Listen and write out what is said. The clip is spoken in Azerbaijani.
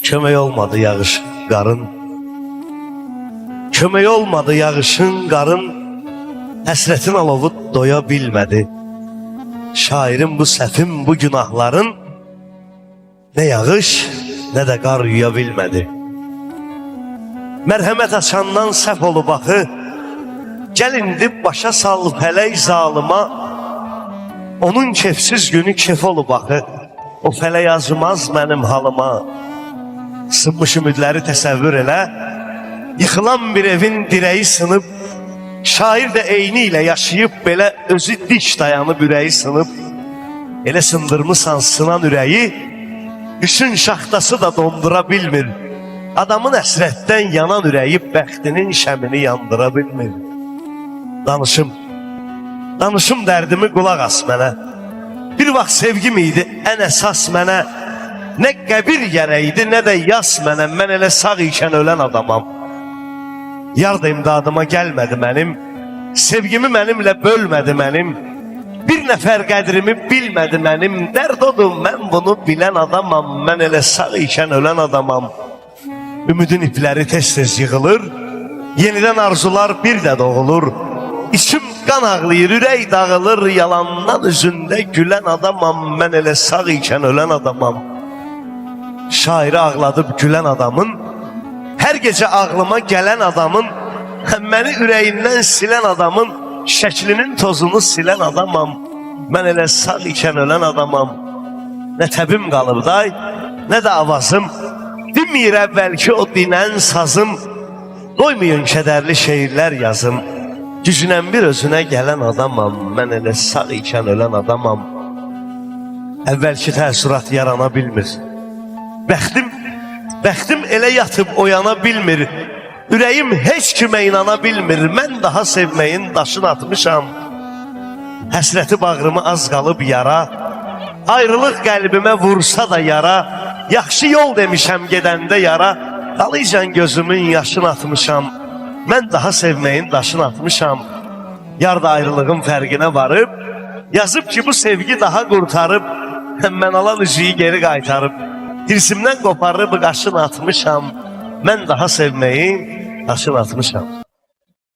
Kömək olmadı yağış, qarın. Kömək olmadı yağışın, qarın. Həsrətin alovu doya bilmədi. Şairin bu səfim, bu günahların nə yağış, nə də qar yuya bilmədi. Mərhəmət açandan səhv olub axı, gəl indi başa sal fələk zalıma. Onun kefsiz günü kef olub axı, o fələk azmaz mənim halıma. Sınmış ümidləri təsəvvür elə, yıxılan bir evin dirəyi sınıb, şair də eyni ilə yaşayıb, belə özü diş dayanıb ürəyi sınıb. Elə sındırmısan sınan ürəyi, üçün şaxtası da dondura bilmir. Adamın əsrətdən yanan ürəyi bəxtinin şəmini yandıra bilmir. Danışım dərdimi qulaq as mənə. Bir vaxt sevgim idi ən əsas mənə. Nə qəbir gərəkdi, nə də yas mənə. Mən elə sağ ikən ölən adamam. Yar da imdadıma gəlmədi mənim. Sevgimi mənimlə bölmədi mənim. Bir nəfər qədrimi bilmədi mənim. Dərd odur, mən bunu bilən adamam. Mən elə sağ ikən ölən adamam. Ümidin ipləri tez-tez yığılır, yenidən arzular bir də doğulur. İçim qan ağlayır, ürək dağılır, yalandan üzündə gülən adamam. Mən elə sağ ikən ölən adamam. Şairi ağladıb gülən adamın, hər gecə ağlıma gələn adamın, məni ürəyindən silən adamın, şəklinin tozunu silən adamam. Mən elə sağ ikən ölən adamam. Nə təbim qalıb day, nə də avazım. Demir əvvəlki o dinən sazım. Qoymayın kədərli şeirlər yazım. Gücünən bir özünə gələn adamam. Mən elə sağ ikən ölən adamam. Əvvəlki təəssürat yarana bilmir. Bəxtim elə yatıb oyana bilmir. Ürəyim heç kimə inana bilmir. Mən daha sevməyin daşını atmışam. Həsrəti bağrımı az qalıb yara. Ayrılıq qəlbimə vursa da yara. Yaxşı yol demişəm gedəndə yara. Qalıcan gözümün yaşını atmışam. Mən daha sevməyin daşını atmışam. Yar da ayrılığın fərqinə varıb, yazıb ki bu sevgi daha qurtarıb. Mən alan üzüyü geri qaytarıb, hirsimdən qoparıb qaşını atmışam. Mən daha sevməyin daşını atmışam.